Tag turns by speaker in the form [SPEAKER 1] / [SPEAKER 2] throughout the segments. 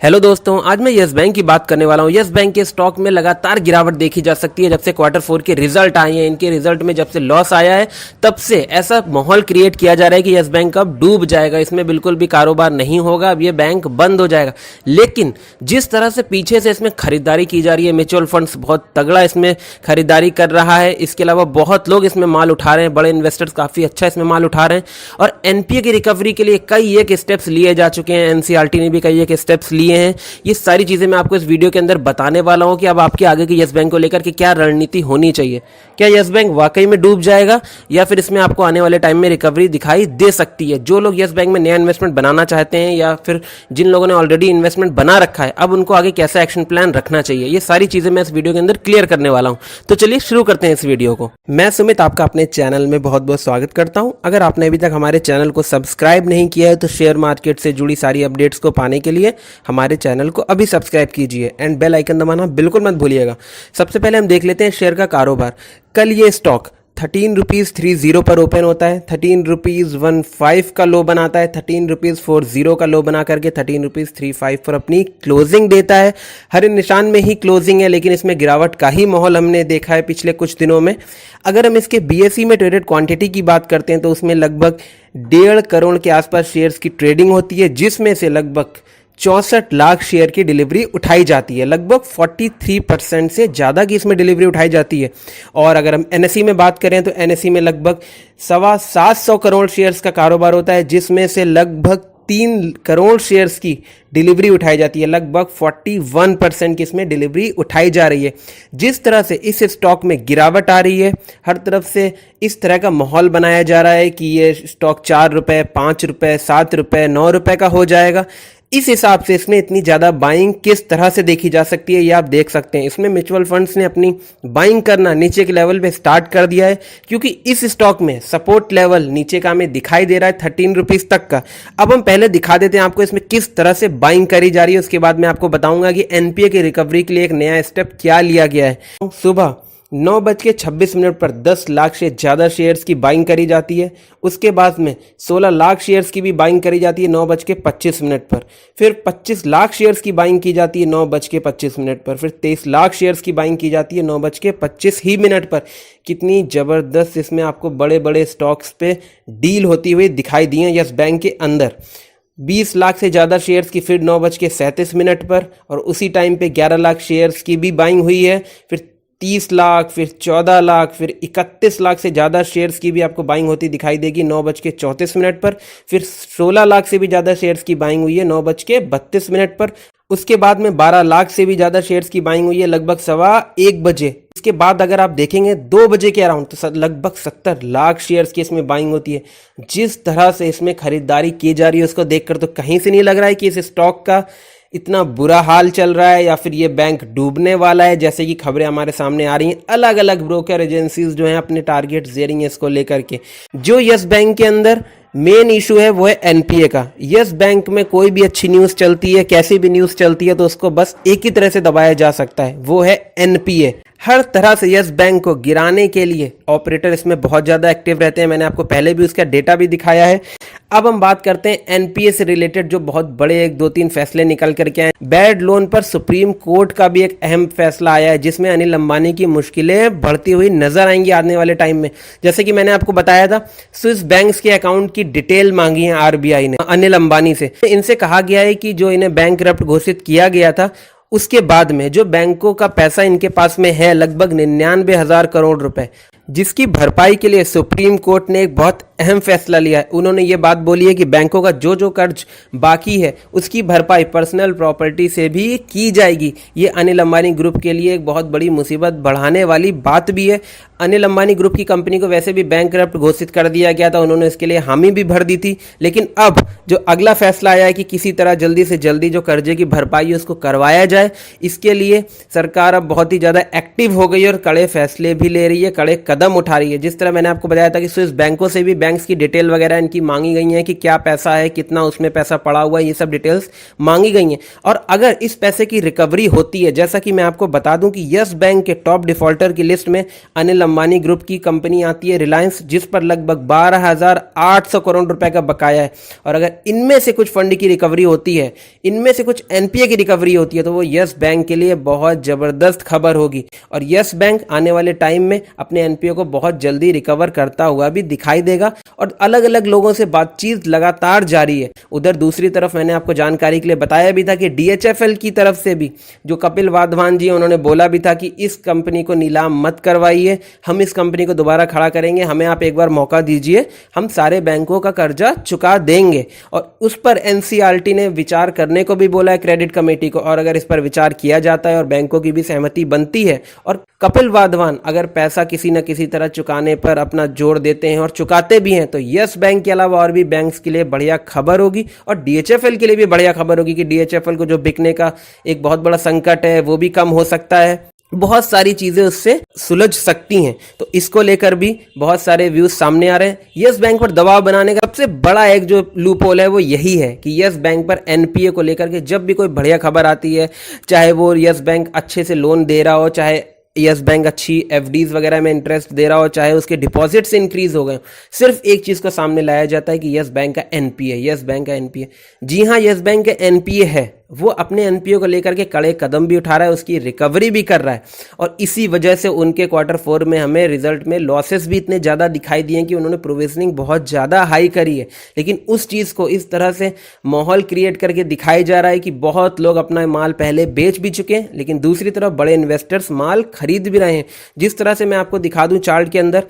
[SPEAKER 1] Hello दोस्तों, आज मैं यस बैंक की बात करने वाला हूँ। यस बैंक के स्टॉक में लगातार गिरावट देखी जा सकती है जब से क्वार्टर 4 के रिजल्ट आए हैं। इनके रिजल्ट में जब से लॉस आया है तब से ऐसा माहौल क्रिएट किया जा रहा है कि यस बैंक अब डूब जाएगा, इसमें बिल्कुल भी कारोबार नहीं होगा, अब ये बैंक बंद हो जाएगा। लेकिन जिस तरह से पीछे से इसमें खरीदारी की जा रही है, म्यूचुअल फंड्स बहुत तगड़ा इसमें खरीदारी कर रहा है, इसके अलावा बहुत लोग इसमें माल उठा रहे हैं, बड़े इन्वेस्टर्स काफ़ी अच्छा इसमें माल उठा रहे हैं और एनपीए की रिकवरी के लिए कई एक स्टेप्स लिए जा चुके हैं। एनसीईआरटी ने भी कई एक स्टेप्स लिए हैं। ये सारी चीजें मैं आपको इस वीडियो के अंदर बताने वाला हूं कि अब आपके आगे की यस बैंक को लेकर के क्या रणनीति होनी चाहिए। क्या यस बैंक वाकई में डूब जाएगा या फिर इसमें आपको आने वाले टाइम में रिकवरी दिखाई दे सकती है। जो लोग यस बैंक में नया इन्वेस्टमेंट बनाना चाहते हैं या फिर जिन लोगों ने ऑलरेडी इन्वेस्टमेंट बना रखा है, अब उनको आगे कैसा एक्शन प्लान रखना चाहिए, ये सारी चीजें मैं इस वीडियो के अंदर क्लियर करने वाला हूं। तो चलिए शुरू करते हैं इस वीडियो को। मैं सुमित आपका अपने चैनल में बहुत बहुत स्वागत करता हूं। अगर आपने अभी तक हमारे चैनल को सब्सक्राइब नहीं किया है तो शेयर मार्केट से जुड़ी सारी अपडेट्स को पाने के लिए हमारे चैनल को अभी सब्सक्राइब कीजिए एंड बेल आइकन दबाना बिल्कुल मत भूलिएगा। सबसे पहले हम देख लेते हैं शेयर का कारोबार। कल ये स्टॉक 13 रुपीज़ 30 पर ओपन होता है, 13 रुपीज़ 15 का लो बनाता है, 13 रुपीज़ 40 का लो बना करके 13 रुपीज़ 35 पर अपनी क्लोजिंग देता है। हरे निशान में ही क्लोजिंग है, लेकिन इसमें गिरावट का ही माहौल हमने देखा है पिछले कुछ दिनों में। अगर हम इसके बीएसई में ट्रेडेड क्वांटिटी की बात करते हैं तो उसमें लगभग 1.5 करोड़ के आसपास शेयर्स की ट्रेडिंग होती है, जिसमें से लगभग 64 लाख शेयर की डिलीवरी उठाई जाती है। लगभग 43% से ज़्यादा की इसमें डिलीवरी उठाई जाती है। और अगर हम एनएसई में बात करें तो एनएसई में लगभग 725 करोड़ शेयर्स का कारोबार होता है, जिसमें से लगभग 3 करोड़ शेयर्स की डिलीवरी उठाई जाती है। लगभग 41% की इसमें डिलीवरी उठाई जा रही है। जिस तरह से इस स्टॉक में गिरावट आ रही है, हर तरफ से इस तरह का माहौल बनाया जा रहा है कि ये स्टॉक 4 रुपये, 5 रुपये, 7 रुपये, 9 रुपये का हो जाएगा। इस हिसाब से इसमें इतनी ज़्यादा बाइंग किस तरह से देखी जा सकती है ये आप देख सकते हैं। इसमें म्यूचुअल फंड्स ने अपनी बाइंग करना नीचे के लेवल पे स्टार्ट कर दिया है, क्योंकि इस स्टॉक में सपोर्ट लेवल नीचे का हमें दिखाई दे रहा है 13 रुपीज़ तक का। अब हम पहले दिखा देते हैं आपको इसमें किस तरह से बाइंग करी जा रही है, उसके बाद मैं आपको बताऊंगा कि एनपीए की रिकवरी के लिए एक नया स्टेप क्या लिया गया है। सुबह 9:26 पर 10 लाख से ज़्यादा शेयर्स की बाइंग करी जाती है। उसके बाद में 16 लाख शेयर्स की भी बाइंग करी जाती है 9:25 पर। फिर 25 लाख शेयर्स की बाइंग की जाती है 9:25 पर। फिर 23 लाख शेयर्स की बाइंग की जाती है 9:25 पर। कितनी ज़बरदस्त इसमें आपको बड़े बड़े स्टॉक्स पे डील होती हुई दिखाई दी है यस बैंक के अंदर। 20 लाख से ज़्यादा शेयर्स की फिर 9:37 पर और उसी टाइम पे 11 लाख शेयर्स की भी बाइंग हुई है। फिर 30 लाख, फिर 14 लाख, फिर 31 लाख से ज़्यादा शेयर्स की भी आपको बाइंग होती दिखाई देगी 9:34 पर। फिर 16 लाख से भी ज़्यादा शेयर्स की बाइंग हुई है 9:32 पर। उसके बाद में 12 लाख से भी ज़्यादा शेयर्स की बाइंग हुई है लगभग 1:15 बजे। इसके बाद अगर आप देखेंगे 2 बजे के अराउंड तो लगभग 70 लाख शेयर्स की इसमें बाइंग होती है। जिस तरह से इसमें खरीदारी की जा रही है उसको देखकर तो कहीं से नहीं लग रहा है कि इस स्टॉक का इतना बुरा हाल चल रहा है या फिर ये बैंक डूबने वाला है, जैसे कि खबरें हमारे सामने आ रही हैं। अलग अलग ब्रोकर एजेंसीज जो हैं अपने टारगेट दे रही हैं इसको लेकर के। जो यस बैंक के अंदर मेन इशू है वो है एनपीए का। यस बैंक में कोई भी अच्छी न्यूज़ चलती है, कैसी भी न्यूज़ चलती है तो उसको बस एक ही तरह से दबाया जा सकता है, वो है एनपीए। हर तरह से यस बैंक को गिराने के लिए ऑपरेटर इसमें बहुत ज़्यादा एक्टिव रहते हैं। मैंने आपको पहले भी उसका डेटा भी दिखाया है। अब हम बात करते हैं एनपीए से रिलेटेड जो बहुत बड़े 1-2-3 फैसले निकल करके आए। बैड लोन पर सुप्रीम कोर्ट का भी एक अहम फैसला आया है, जिसमें अनिल अंबानी की मुश्किलें बढ़ती हुई नजर आएंगी आने वाले टाइम में। जैसे कि मैंने आपको बताया था, स्विस बैंक्स के अकाउंट की डिटेल मांगी है आरबीआई ने अनिल अंबानी से। इनसे कहा गया है कि जो इन्हें बैंकरप्ट घोषित किया गया था उसके बाद में जो बैंकों का पैसा इनके पास में है लगभग 99,000 करोड़ रुपए, जिसकी भरपाई के लिए सुप्रीम कोर्ट ने एक बहुत अहम फैसला लिया है। उन्होंने ये बात बोली है कि बैंकों का जो जो कर्ज बाकी है उसकी भरपाई पर्सनल प्रॉपर्टी से भी की जाएगी। ये अनिल अंबानी ग्रुप के लिए एक बहुत बड़ी मुसीबत बढ़ाने वाली बात भी है। अनिल अंबानी ग्रुप की कंपनी को वैसे भी बैंकरप्ट घोषित कर दिया गया था, उन्होंने इसके लिए हामी भी भर दी थी। लेकिन अब जो अगला फैसला आया है कि किसी तरह जल्दी से जल्दी जो कर्जे की भरपाई है उसको करवाया जाए, इसके लिए सरकार अब बहुत ही ज़्यादा एक्टिव हो गई और कड़े फैसले भी ले रही है, कड़े कदम उठा रही है। जिस तरह मैंने आपको बताया था कि स्विस बैंकों से भी बैंक्स की डिटेल वगैरह इनकी मांगी गई है कि क्या पैसा है, कितना उसमें पैसा पड़ा हुआ है, ये सब डिटेल्स मांगी गई हैं। और अगर इस पैसे की रिकवरी होती है, जैसा कि मैं आपको बता दूं कि यस बैंक के टॉप डिफॉल्टर की लिस्ट में अनिल अंबानी ग्रुप की कंपनी आती है रिलायंस, जिस पर लगभग 12,800 करोड़ रुपए का बकाया है। और अगर इनमें से कुछ फंड की रिकवरी होती है, इनमें से कुछ एनपीए की रिकवरी होती है, तो वो यस बैंक के लिए बहुत जबरदस्त खबर होगी। और यस बैंक आने वाले टाइम में अपने एनपीए को बहुत जल्दी रिकवर करता हुआ भी दिखाई देगा। और अलग अलग लोगों से बातचीत लगातार जारी है। उधर दूसरी तरफ मैंने आपको जानकारी के लिए बताया भी था कि डीएचएफएल की तरफ से भी जो कपिल वाधवान जी, उन्होंने बोला भी था कि इस कंपनी को नीलाम मत करवाइए, हम इस कंपनी को दोबारा खड़ा करेंगे, हमें आप एक बार मौका दीजिए, हम सारे बैंकों का कर्जा चुका देंगे। और उस पर एनसीईआरटी ने विचार करने को भी बोला है क्रेडिट कमेटी को। और अगर इस पर विचार किया जाता है और बैंकों की भी सहमति बनती है और कपिल वाधवान अगर पैसा किसी न किसी तरह चुकाने पर अपना जोर देते हैं और चुकाते भी हैं, तो यस बैंक के अलावा और भी बैंक्स के लिए बढ़िया खबर होगी। और डीएचएफएल के लिए भी बढ़िया खबर होगी कि डीएचएफएल को जो बिकने का एक बहुत बड़ा संकट है वो भी कम हो सकता है। बहुत सारी चीजें उससे सुलझ सकती हैं। तो इसको लेकर भी बहुत सारे व्यूज सामने आ रहे हैं। यस बैंक पर दबाव बनाने का सबसे बड़ा एक जो लूप होल है वो यही है कि यस बैंक पर एनपीए को लेकर के जब भी कोई बढ़िया खबर आती है, चाहे वो यस बैंक अच्छे से लोन दे रहा हो, चाहे यस बैंक अच्छी एफडीज वगैरह में इंटरेस्ट दे रहा हो, चाहे उसके डिपॉजिट्स इंक्रीज हो गए, सिर्फ एक चीज को सामने लाया जाता है कि यस बैंक का एनपीए, यस बैंक का एनपीए। जी हाँ, यस बैंक का एनपीए है, वो अपने एनपीए को लेकर के कड़े कदम भी उठा रहा है, उसकी रिकवरी भी कर रहा है। और इसी वजह से उनके Q4 में हमें रिजल्ट में लॉसेस भी इतने ज़्यादा दिखाई दिए कि उन्होंने प्रोविजनिंग बहुत ज़्यादा हाई करी है। लेकिन उस चीज़ को इस तरह से माहौल क्रिएट करके दिखाया जा रहा है कि बहुत लोग अपना माल पहले बेच भी चुके हैं, लेकिन दूसरी तरफ बड़े इन्वेस्टर्स माल खरीद भी रहे हैं। जिस तरह से मैं आपको दिखा दूं चार्ट के अंदर,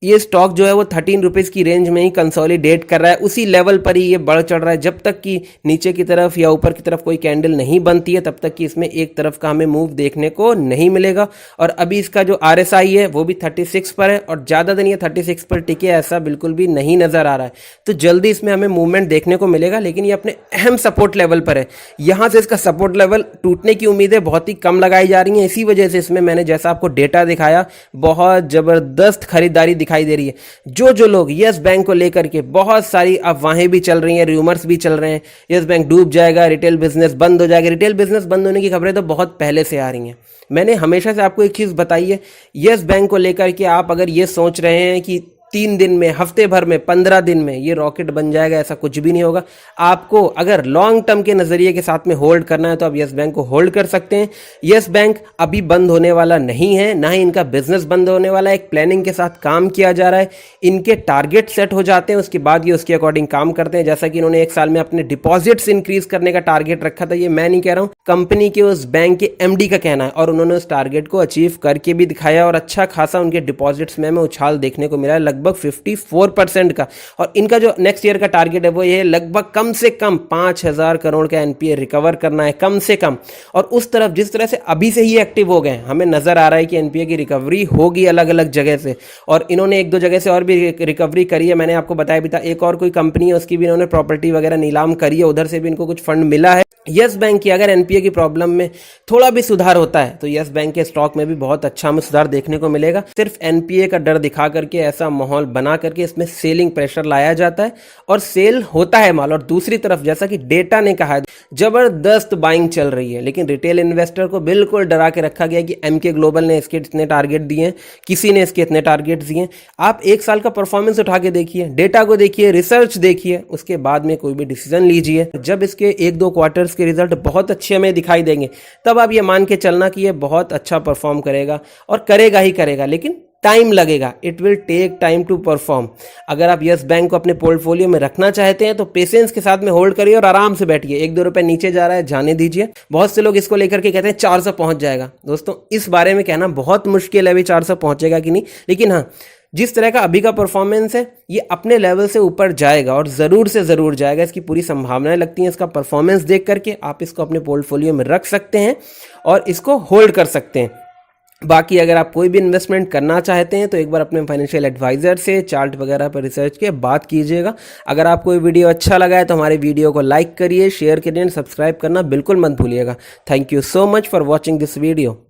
[SPEAKER 1] ये स्टॉक जो है वो 13 रुपीज़ की रेंज में ही कंसोलिडेट कर रहा है, उसी लेवल पर ही ये बढ़ चढ़ रहा है। जब तक कि नीचे की तरफ या ऊपर की तरफ कोई कैंडल नहीं बनती है, तब तक कि इसमें एक तरफ का हमें मूव देखने को नहीं मिलेगा। और अभी इसका जो आरएसआई है वो भी 36 पर है और ज़्यादा दिन ये 36 पर टिके ऐसा बिल्कुल भी नहीं नज़र आ रहा है। तो जल्दी इसमें हमें मूवमेंट देखने को मिलेगा, लेकिन ये अपने अहम सपोर्ट लेवल पर है। यहाँ से इसका सपोर्ट लेवल टूटने की उम्मीदें बहुत ही कम लगाई जा रही हैं। इसी वजह से इसमें मैंने जैसा आपको डेटा दिखाया, बहुत ज़बरदस्त खरीदारी दिखाई दे रही है। जो लोग यस बैंक को लेकर के, बहुत सारी अफवाहें भी चल रही हैं, रूमर्स भी चल रहे हैं, यस बैंक डूब जाएगा, रिटेल बिजनेस बंद हो जाएगा। रिटेल बिजनेस बंद होने की खबरें तो बहुत पहले से आ रही हैं। मैंने हमेशा से आपको एक चीज बताई है, यस बैंक को लेकर के आप अगर ये सोच रहे हैं कि 3 दिन में, हफ्ते भर में, 15 दिन में ये रॉकेट बन जाएगा, ऐसा कुछ भी नहीं होगा। आपको अगर लॉन्ग टर्म के नजरिए के साथ में होल्ड करना है तो आप यस बैंक को होल्ड कर सकते हैं। यस बैंक अभी बंद होने वाला नहीं है, ना ही इनका बिजनेस बंद होने वाला है। एक प्लानिंग के साथ काम किया जा रहा है, इनके टारगेट सेट हो जाते हैं, उसके बाद ये उसके अकॉर्डिंग काम करते हैं। जैसा कि इन्होंने एक साल में अपने डिपॉजिट्स इंक्रीज करने का टारगेट रखा था, ये मैं नहीं कह रहा हूं, कंपनी के उस बैंक के एमडी का कहना है, और उन्होंने उस टारगेट को अचीव करके भी दिखाया और अच्छा खासा उनके डिपॉजिट्स में हमें उछाल देखने को मिला है, लगभग 54% का। और इनका जो नेक्स्ट ईयर का टारगेट है वो ये लगभग कम से कम 5,000 करोड़ का एनपीए रिकवर करना है, कम से कम। और उस तरफ जिस तरह से अभी से ही एक्टिव हो गए, हमें नजर आ रहा है कि एनपीए की रिकवरी होगी अलग अलग जगह से, और इन्होंने एक दो जगह से और भी रिकवरी करी है। मैंने आपको बताया भी था, एक और कोई कंपनी है उसकी भी इन्होंने प्रॉपर्टी वगैरह नीलाम करी है, उधर से भी इनको कुछ फंड मिला है। यस बैंक की अगर एनपीए की प्रॉब्लम में थोड़ा भी सुधार होता है तो यस बैंक के स्टॉक में भी बहुत अच्छा हमें सुधार देखने को मिलेगा। सिर्फ एनपीए का डर दिखा करके, ऐसा माहौल बना करके इसमें सेलिंग प्रेशर लाया जाता है और सेल होता है माल। और दूसरी तरफ जैसा कि डेटा ने कहा है, जबरदस्त बाइंग चल रही है, लेकिन रिटेल इन्वेस्टर को बिल्कुल डरा के रखा गया कि एमके ग्लोबल ने इसके इतने टारगेट दिए हैं, किसी ने इसके इतने टारगेट दिए हैं। आप एक साल का परफॉर्मेंस उठा के देखिए, डेटा को देखिए, रिसर्च देखिए, उसके बाद में कोई भी डिसीजन लीजिए। जब इसके 1-2 क्वार्टर्स के रिजल्ट बहुत अच्छे हमें दिखाई देंगे, तब आप ये मान के चलना कि ये बहुत अच्छा परफॉर्म करेगा, और करेगा ही करेगा, लेकिन टाइम लगेगा। It will take time to perform. अगर आप यस बैंक को अपने पोर्टफोलियो में रखना चाहते हैं तो पेशेंस के साथ में होल्ड करिए और आराम से बैठिए। 1-2 रुपए नीचे जा रहा है, जाने दीजिए। बहुत से लोग इसको लेकर के कहते हैं 400 पहुंच जाएगा। दोस्तों, इस बारे में कहना बहुत मुश्किल है अभी 400 पहुंचेगा कि नहीं, लेकिन हाँ, जिस तरह का अभी का परफॉर्मेंस है, ये अपने लेवल से ऊपर जाएगा और ज़रूर से ज़रूर जाएगा। इसकी पूरी संभावनाएं लगती हैं। इसका परफॉर्मेंस देख करके आप इसको अपने पोर्टफोलियो में रख सकते हैं और इसको होल्ड कर सकते हैं। बाकी अगर आप कोई भी इन्वेस्टमेंट करना चाहते हैं तो एक बार अपने फाइनेंशियल एडवाइजर से चार्ट वगैरह पर रिसर्च के बात कीजिएगा। अगर आपको ये वीडियो अच्छा लगा है तो हमारे वीडियो को लाइक करिए, शेयर करिए, सब्सक्राइब करना बिल्कुल मत भूलिएगा। Thank you so much for watching this video.